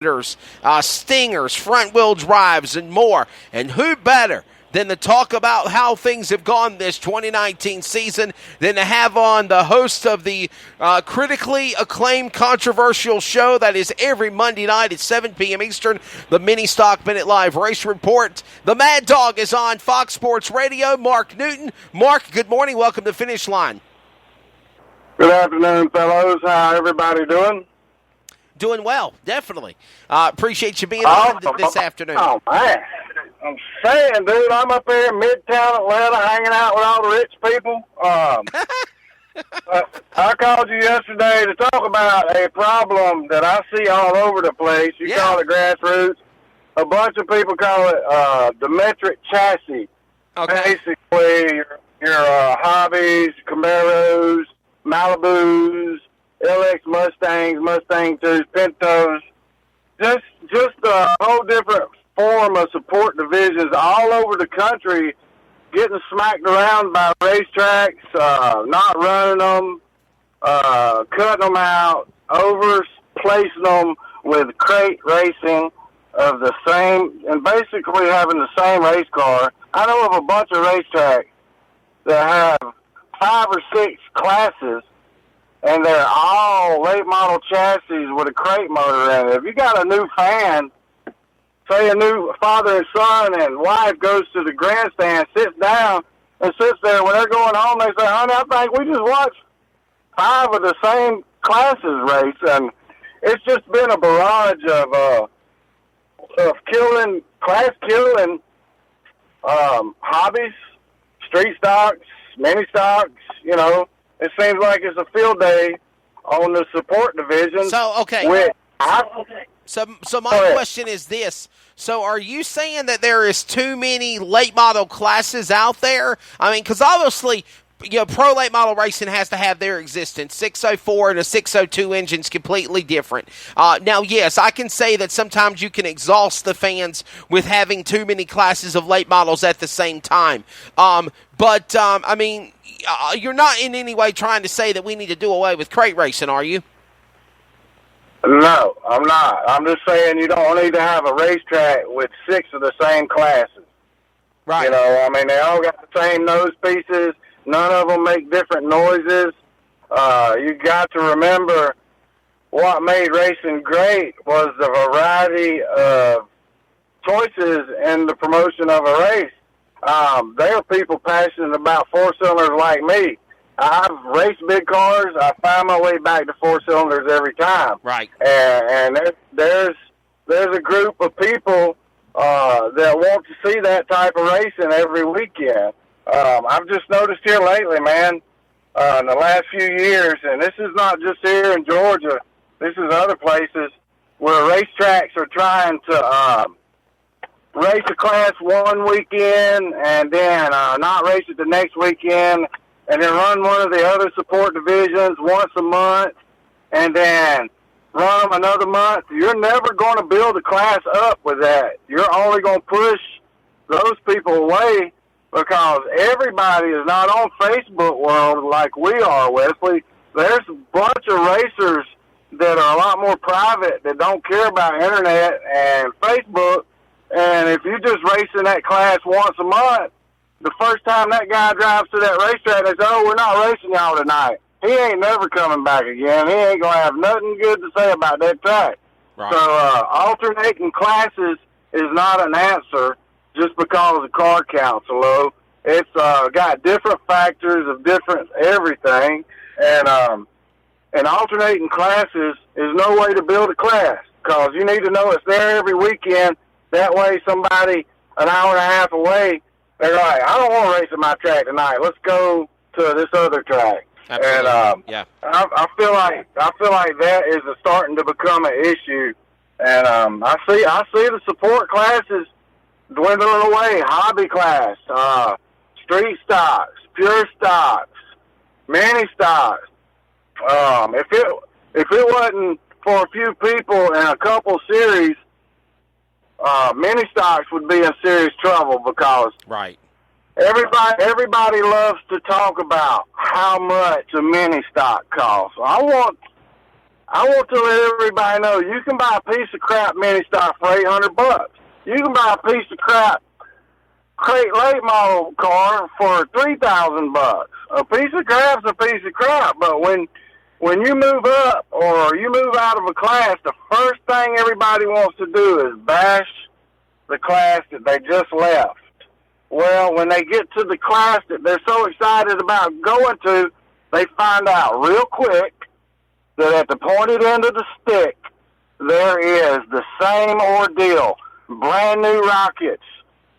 Stingers, front-wheel drives, and more. And who better than to talk about how things have gone this 2019 season than to have on the host of the critically acclaimed controversial show that is every Monday night at 7 p.m. Eastern, the Mini Stock Minute Live Race Report. The Mad Dog is on Fox Sports Radio, Mark Newton. Mark, good morning. Welcome to Finish Line. Good afternoon, fellows. How everybody doing? Doing well, definitely. Appreciate you being on this afternoon. Oh, man. I'm saying, dude, I'm up here in Midtown Atlanta hanging out with all the rich people. I called you yesterday to talk about a problem that I see all over the place. You call it grassroots. A bunch of people call it the metric chassis. Okay. Basically, your hobbies, Camaros, Malibus, LX Mustangs, Mustang 2s, Pintos, just a whole different form of support divisions all over the country getting smacked around by racetracks, not running them, cutting them out, overplacing them with crate racing of the same, and basically having the same race car. I know of a bunch of racetracks that have 5 or 6 classes, and they're all late model chassis with a crate motor in it. If you got a new fan, say a new father and son and wife goes to the grandstand, sits down and sits there, when they're going home, they say, honey, I think we just watched 5 of the same classes race. And it's just been a barrage of class killing hobbies, street stocks, mini stocks, you know. It seems like it's a field day on the support division. So, okay. So my question is this. So are you saying that there is too many late model classes out there? I mean, because obviously, you know, pro late model racing has to have their existence. 604 and a 602 engine's completely different. Now, yes, I can say that sometimes you can exhaust the fans with having too many classes of late models at the same time. But I mean, you're not in any way trying to say that we need to do away with crate racing, are you? No, I'm not. I'm just saying you don't need to have a racetrack with 6 of the same classes. Right. You know, I mean, they all got the same nose pieces. None of them make different noises. You got to remember what made racing great was the variety of choices in the promotion of a race. There are people passionate about 4-cylinders like me. I've raced big cars. I find my way back to 4-cylinders every time. Right. And there's a group of people that want to see that type of racing every weekend. I've just noticed here lately, man, in the last few years, and this is not just here in Georgia, this is other places where racetracks are trying to race a class one weekend and then not race it the next weekend, and then run one of the other support divisions once a month, and then run them another month. You're never going to build a class up with that. You're only going to push those people away because everybody is not on Facebook world like we are, Wesley. There's a bunch of racers that are a lot more private that don't care about internet and Facebook, and if you're just racing that class once a month, the first time that guy drives to that racetrack, they say, oh, we're not racing y'all tonight. He ain't never coming back again. He ain't going to have nothing good to say about that track. Right. So alternating classes is not an answer just because the car count's low. It's got different factors of different everything, and alternating classes is no way to build a class because you need to know it's there every weekend. That way somebody an hour and a half away, they're like, I don't want to race at my track tonight. Let's go to this other track. Absolutely. And yeah. I feel like that is starting to become an issue. And I see the support classes dwindling away. Hobby class, street stocks, pure stocks, mini stocks. If it wasn't for a few people and a couple series, mini stocks would be in serious trouble because right. Everybody loves to talk about how much a mini stock costs. I want I want to let everybody know you can buy a piece of crap mini stock for $800. You can buy a piece of crap crate late model car for $3,000. A piece of crap's a piece of crap, but when you move up or you move out of a class, the first thing everybody wants to do is bash the class that they just left. Well, when they get to the class that they're so excited about going to, they find out real quick that at the pointed end of the stick, there is the same ordeal. Brand new rockets,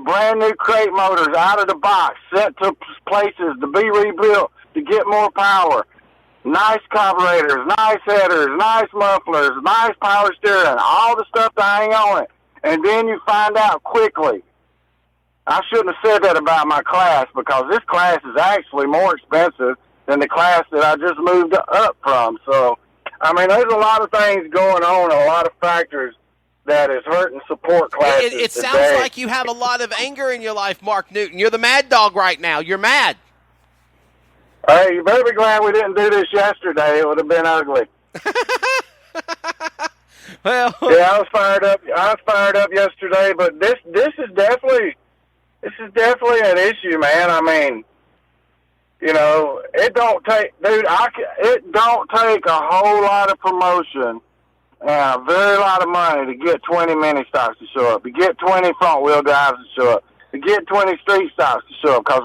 brand new crate motors out of the box, sent to places to be rebuilt to get more power. Nice carburetors, nice headers, nice mufflers, nice power steering, all the stuff to hang on it. And then you find out quickly. I shouldn't have said that about my class because this class is actually more expensive than the class that I just moved up from. So, I mean, there's a lot of things going on, a lot of factors that is hurting support classes. It sounds like you have a lot of anger in your life, Mark Newton. You're the mad dog right now. You're mad. Hey, you better be glad we didn't do this yesterday. It would have been ugly. Well, yeah, I was fired up. Yesterday, but this is definitely an issue, man. I mean, you know, it don't take a whole lot of promotion and a very lot of money to get 20 mini stocks to show up, to get 20 front wheel drives to show up, to get 20 street stocks to show up. Because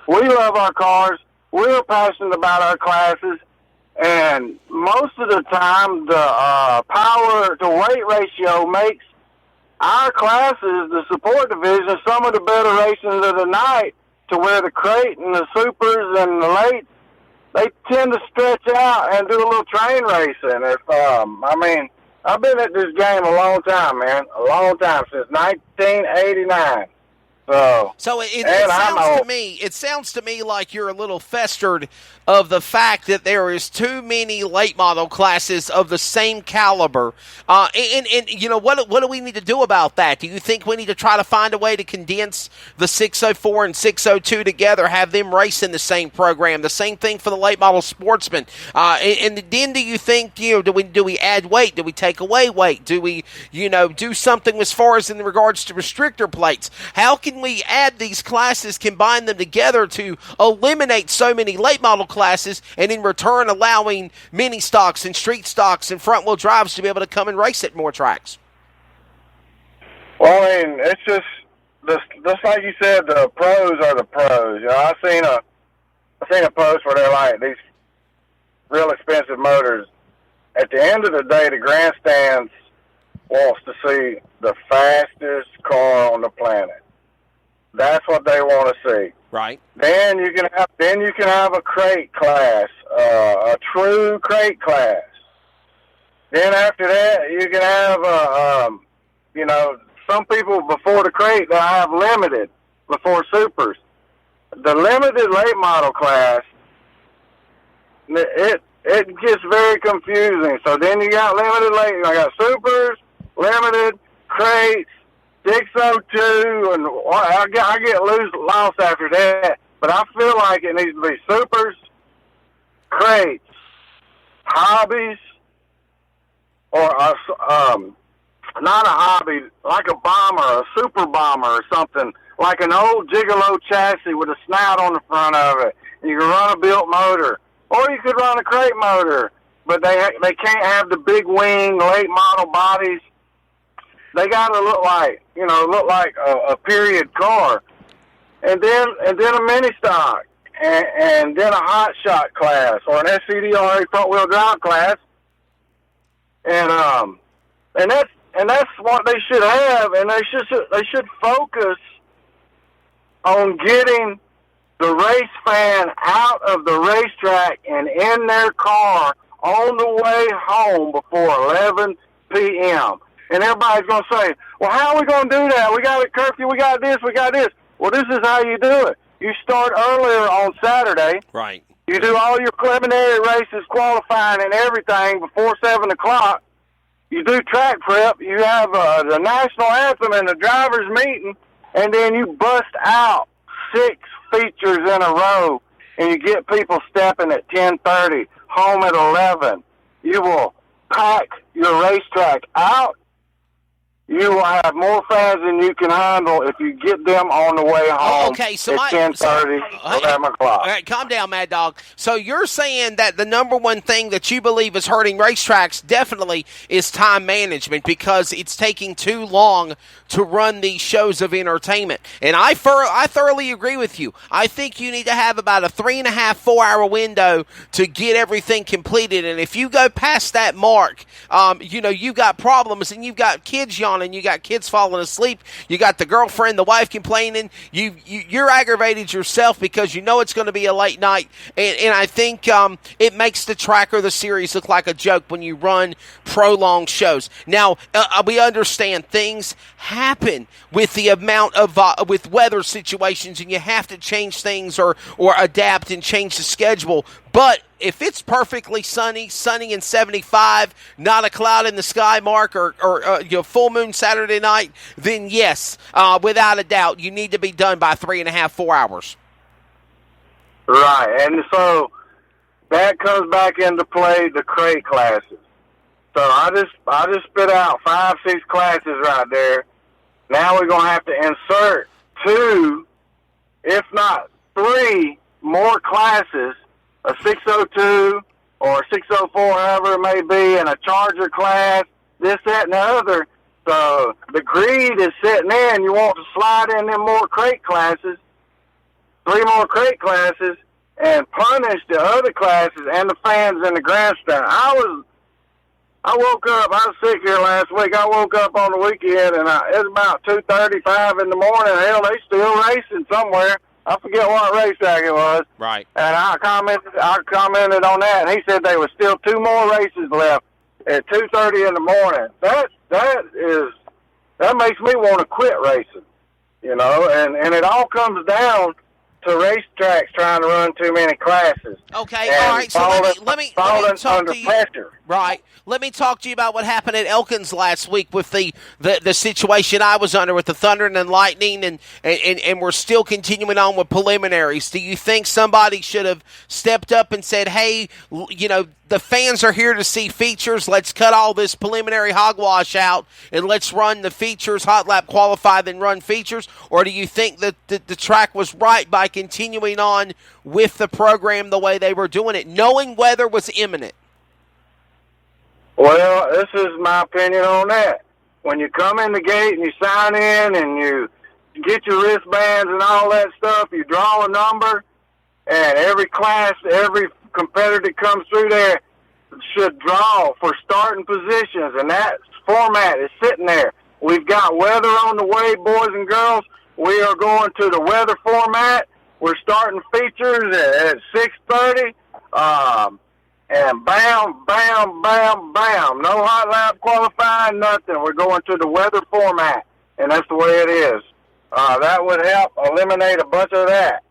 we love our cars, we're passionate about our classes, and most of the time the power to weight ratio makes our classes, the support division, some of the better racing of the night, to where the crate and the supers and the late, they tend to stretch out and do a little train racing. I mean, I've been at this game a long time, man, a long time, since 1989. So it sounds to me like you're a little festered of the fact that there is too many late model classes of the same caliber. And you know, what do we need to do about that? Do you think we need to try to find a way to condense the 604 and 602 together, have them race in the same program, the same thing for the late model sportsman? And then do you think, you know, do we add weight? Do we take away weight? Do we, you know, do something as far as in regards to restrictor plates? How can we add these classes, combine them together to eliminate so many late model classes, and in return allowing mini stocks and street stocks and front wheel drives to be able to come and race at more tracks? Well, I mean, it's just like you said, the pros are the pros. You know, I seen a post where they're like, these real expensive motors. At the end of the day, the grandstands wants to see the fastest car on the planet. That's what they want to see. Right. Then you can have a crate class, a true crate class. Then after that, you can have you know, some people before the crate they'll have limited before supers. The limited late model class, it gets very confusing. So then you got limited late. I got supers, limited, crates, 602, and I get lost after that. But I feel like it needs to be supers, crates, hobbies, or not a hobby, like a bomber, a super bomber or something, like an old Gigolo chassis with a snout on the front of it. You can run a built motor, or you could run a crate motor, but they can't have the big wing, late model bodies. They got to look like a period car, and then a mini stock, and then a hot shot class or an SCDRA front wheel drive class, and that's what they should have, and they should focus on getting the race fan out of the racetrack and in their car on the way home before 11 p.m. And everybody's going to say, well, how are we going to do that? We got a curfew, we got this. Well, this is how you do it. You start earlier on Saturday. Right. You do all your preliminary races, qualifying and everything before 7 o'clock. You do track prep. You have the national anthem and the drivers' meeting, and then you bust out 6 features in a row, and you get people stepping at 10:30, home at 11. You will pack your racetrack out, you will have more fans than you can handle if you get them on the way home okay, so at 10:30, 11 o'clock. All right, calm down, Mad Dog. So you're saying that the number one thing that you believe is hurting racetracks definitely is time management because it's taking too long to run these shows of entertainment. And I thoroughly agree with you. I think you need to have about a 3.5, 4 hour window to get everything completed. And if you go past that mark, you've got problems and you've got kids yawning. You got kids falling asleep. You got the girlfriend, the wife complaining. You're aggravated yourself because you know it's going to be a late night. And I think it makes the track or the series look like a joke when you run prolonged shows. Now, we understand things happen with the amount of with weather situations, and you have to change things or adapt and change the schedule. But if it's perfectly sunny and 75, not a cloud in the sky, Mark, or full moon Saturday night, then yes, without a doubt, you need to be done by 3.5, 4 hours. Right, and so that comes back into play the crate classes. So I just spit out 5, 6 classes right there. Now we're gonna have to insert 2, if not 3, more classes. A 602 or a 604, however it may be, and a Charger class, this, that, and the other. So the greed is sitting in. You want to slide in them more crate classes, 3 more crate classes, and punish the other classes and the fans in the grandstand. I woke up, I was sick here last week. I woke up on the weekend, and it was about 2:35 in the morning. Hell, they still racing somewhere. I forget what racetrack it was. Right. And I commented on that, and he said there was still 2 more races left at 2:30 in the morning. That makes me want to quit racing, and it all comes down to racetracks trying to run too many classes. Okay, all right. So let me talk under to you. Pressure. Right. Let me talk to you about what happened at Elkins last week with the situation I was under with the Thunder and Lightning, and we're still continuing on with preliminaries. Do you think somebody should have stepped up and said, hey, the fans are here to see features. Let's cut all this preliminary hogwash out and let's run the features, hot lap qualify, then run features? Or do you think that the track was right by continuing on with the program the way they were doing it, knowing weather was imminent? Well, this is my opinion on that. When you come in the gate and you sign in and you get your wristbands and all that stuff, you draw a number, and every class, every competitor that comes through there should draw for starting positions, and that format is sitting there. We've got weather on the way, boys and girls. We are going to the weather format. We're starting features at 6:30. And bam, bam, bam, bam. No hot lap qualifying, nothing. We're going to the weather format, and that's the way it is. That would help eliminate a bunch of that.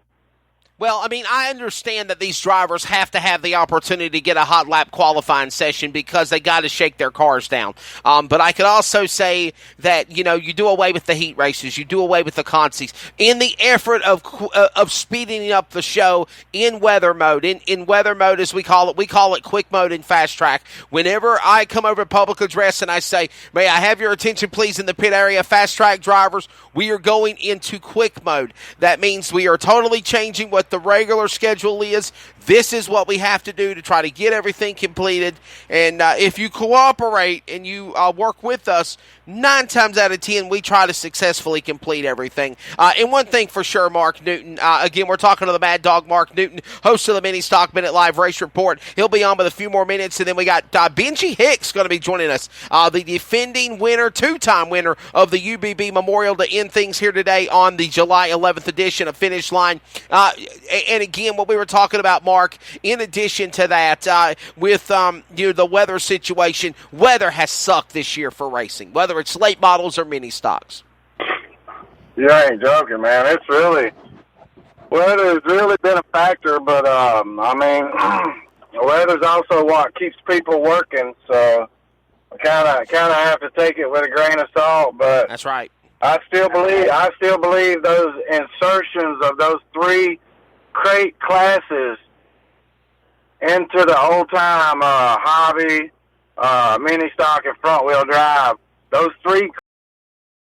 Well, I mean, I understand that these drivers have to have the opportunity to get a hot lap qualifying session because they got to shake their cars down. But I could also say that, you do away with the heat races, you do away with the consies in the effort of speeding up the show in weather mode. In weather mode, as we call it quick mode in fast track. Whenever I come over to public address and I say, may I have your attention, please, in the pit area, fast track drivers, we are going into quick mode. That means we are totally changing what the regular schedule is. This is what we have to do to try to get everything completed. And if you cooperate and you work with us, 9 times out of 10, we try to successfully complete everything. And one thing for sure, Mark Newton, again, we're talking to the Mad Dog, Mark Newton, host of the Mini Stock Minute Live Race Report. He'll be on with a few more minutes. And then we got Benji Hicks going to be joining us, the defending winner, 2-time winner of the UBB Memorial, to end things here today on the July 11th edition of Finish Line. And again, what we were talking about, Mark, in addition to that, with the weather situation, weather has sucked this year for racing, whether it's late models or mini stocks. You ain't joking, man. Weather's really been a factor, but weather's also what keeps people working. So I kind of have to take it with a grain of salt. But that's right. I still believe those insertions of those 3 crate classes into the old-time hobby, mini stock, and front wheel drive. Those three